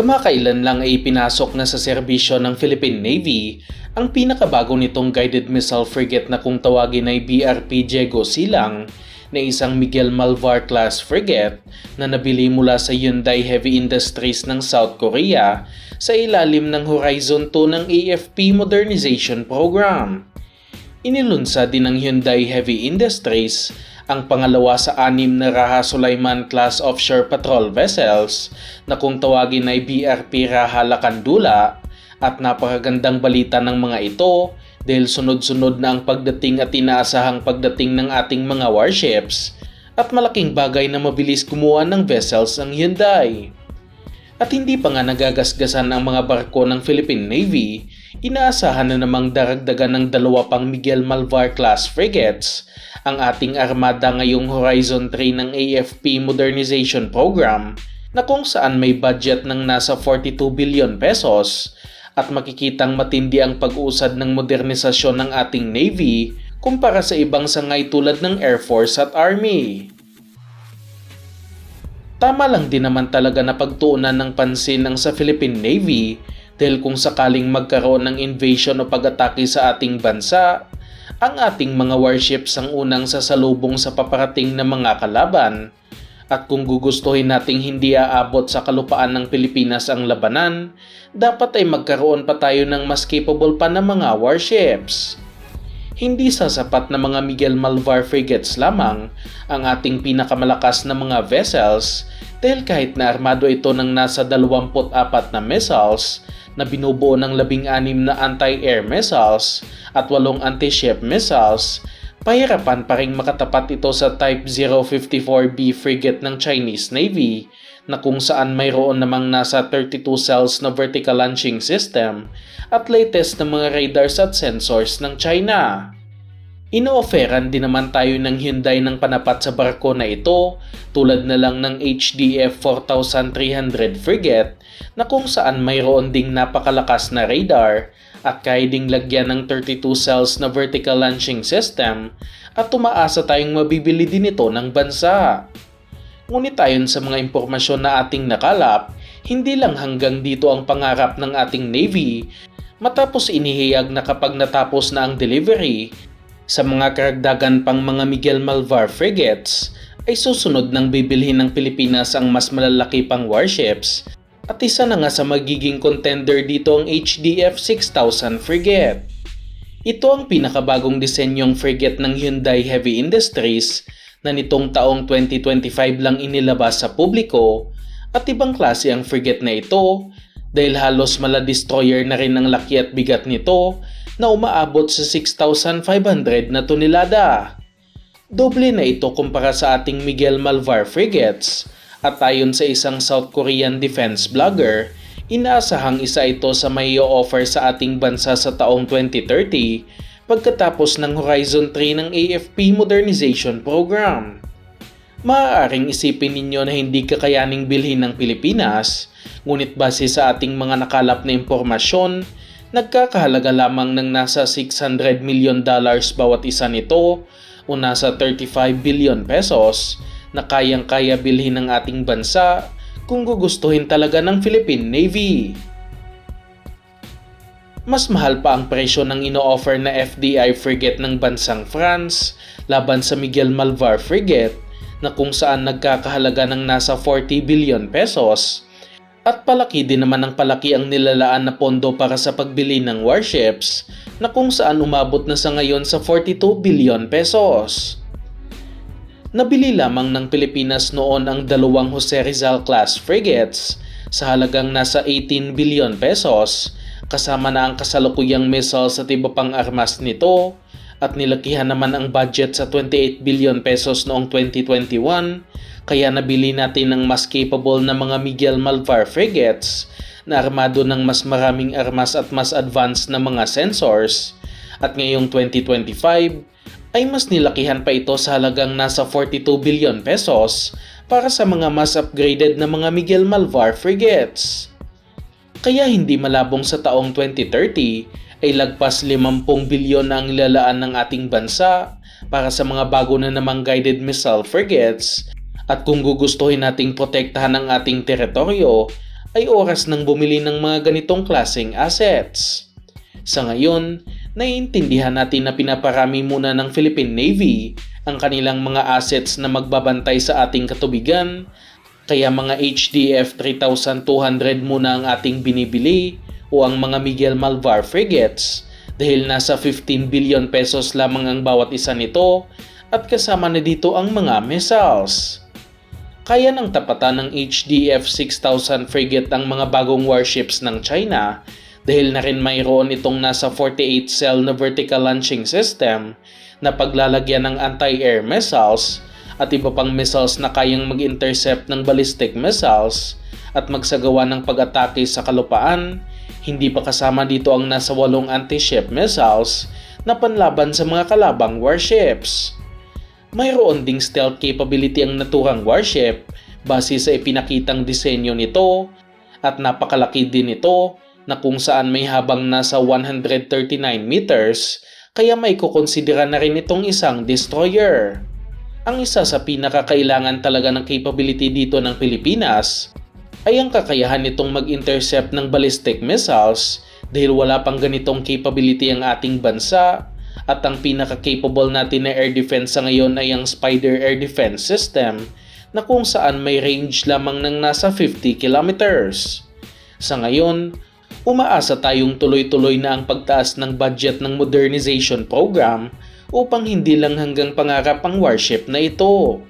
Kamakailan lang ay pinasok na sa serbisyo ng Philippine Navy ang pinakabago nitong guided missile frigate na kung tawagin ay BRP Diego Silang na isang Miguel Malvar class frigate na nabili mula sa Hyundai Heavy Industries ng South Korea sa ilalim ng Horizon 2 ng AFP Modernization Program. Inilunsad din ng Hyundai Heavy Industries ang pangalawa sa 6 na Raha Sulaiman class offshore patrol vessels na kung tawagin ay BRP Raha Lacandula at napakagandang balita ng mga ito dahil sunod-sunod na ang pagdating at inaasahang pagdating ng ating mga warships at malaking bagay na mabilis kumuha ng vessels ang Hyundai. At hindi pa nga nagagasgasan ang mga barko ng Philippine Navy, inaasahan na namang daragdagan ng 2 pang Miguel Malvar class frigates ang ating armada ngayong Horizon 3 ng AFP Modernization Program na kung saan may budget ng nasa 42 billion pesos at makikitang matindi ang pag-usad ng modernisasyon ng ating Navy kumpara sa ibang sangay tulad ng Air Force at Army. Tama lang din naman talaga na pagtuunan ng pansin ang sa Philippine Navy dahil kung sakaling magkaroon ng invasion o pag-atake sa ating bansa, ang ating mga warships ang unang sasalubong sa paparating na mga kalaban. At kung gugustuhin nating hindi aabot sa kalupaan ng Pilipinas ang labanan, dapat ay magkaroon pa tayo ng mas capable pa na mga warships. Hindi sasapat na mga Miguel Malvar frigates lamang ang ating pinakamalakas na mga vessels dahil kahit na armado ito ng nasa 24 na missiles na binubuo ng 16 na anti-air missiles at 8 anti-ship missiles, pahirapan pa ring makatapat ito sa Type 054B frigate ng Chinese Navy na kung saan mayroon namang nasa 32 cells na vertical launching system at latest na mga radars at sensors ng China. Ino-offeran din naman tayo ng Hyundai ng panapat sa barko na ito tulad na lang ng HDF 4300 frigate na kung saan mayroon ding napakalakas na radar at kaya ding lagyan ng 32 cells na vertical launching system at tumaasa tayong mabibili din ito ng bansa. Ngunit ayon sa mga impormasyon na ating nakalap, hindi lang hanggang dito ang pangarap ng ating Navy matapos inihayag na kapag natapos na ang delivery sa mga karagdagan pang mga Miguel Malvar frigates ay susunod ng bibilhin ng Pilipinas ang mas malalaki pang warships at isa na nga sa magiging contender dito ang HDF 6000 frigate. Ito ang pinakabagong disenyong frigate ng Hyundai Heavy Industries na nitong taong 2025 lang inilabas sa publiko at ibang klase ang frigate na ito dahil halos mala-destroyer na rin ang laki at bigat nito na umaabot sa 6,500 na tonelada. Doble na ito kumpara sa ating Miguel Malvar frigates at ayon sa isang South Korean defense blogger, inaasahang isa ito sa may i-offer sa ating bansa sa taong 2030 pagkatapos ng Horizon 3 ng AFP Modernization Program. Maaaring isipin ninyo na hindi kakayaning bilhin ng Pilipinas, ngunit base sa ating mga nakalap na impormasyon, nagkakahalaga lamang ng nasa $600 million bawat isa nito o nasa 35 billion pesos na kayang-kaya bilhin ng ating bansa kung gugustuhin talaga ng Philippine Navy. Mas mahal pa ang presyo ng ino-offer na FDI frigate ng bansang France laban sa Miguel Malvar frigate na kung saan nagkakahalaga ng nasa 40 billion pesos at palaki din naman ng palaki ang nilalaan na pondo para sa pagbili ng warships na kung saan umabot na sa ngayon sa 42 billion pesos. Nabili lamang ng Pilipinas noon ang 2 Jose Rizal class frigates sa halagang nasa 18 billion pesos kasama na ang kasalukuyang missiles at iba pang armas nito at nilakihan naman ang budget sa 28 billion pesos noong 2021 kaya nabili natin ng mas capable na mga Miguel Malvar frigates na armado ng mas maraming armas at mas advanced na mga sensors at ngayong 2025 ay mas nilakihan pa ito sa halagang nasa 42 billion pesos para sa mga mas upgraded na mga Miguel Malvar frigates. Kaya hindi malabong sa taong 2030 ay lagpas 50 bilyon na ang ilalaan ng ating bansa para sa mga bago na namang guided missile frigates at kung gugustuhin nating protektahan ang ating teritoryo ay oras ng bumili ng mga ganitong klaseng assets. Sa ngayon, naiintindihan natin na pinaparami muna ng Philippine Navy ang kanilang mga assets na magbabantay sa ating katubigan, kaya mga HDF 3200 muna ang ating binibili o ang mga Miguel Malvar frigates dahil nasa 15 billion pesos lamang ang bawat isa nito at kasama na dito ang mga missiles. Kaya ng tapatan ng HDF 6000 frigate ang mga bagong warships ng China dahil na rin mayroon itong nasa 48 cell na vertical launching system na paglalagyan ng anti-air missiles at iba pang missiles na kayang mag-intercept ng ballistic missiles at magsagawa ng pag-atake sa kalupaan. Hindi pa kasama dito ang nasa 8 anti-ship missiles na panlaban sa mga kalabang warships. Mayroon ding stealth capability ang naturang warship base sa ipinakitang disenyo nito at napakalaki din ito na kung saan may habang nasa 139 meters kaya may kukonsidera na rin itong isang destroyer. Ang isa sa pinakakailangan talaga ng capability dito ng Pilipinas ay ang kakayahan nitong mag-intercept ng ballistic missiles dahil wala pang ganitong capability ang ating bansa at ang pinaka-capable natin na air defense sa ngayon ay ang Spider Air Defense System na kung saan may range lamang ng nasa 50 kilometers. Sa ngayon, umaasa tayong tuloy-tuloy na ang pagtaas ng budget ng modernization program upang hindi lang hanggang pangarap ang warship na ito.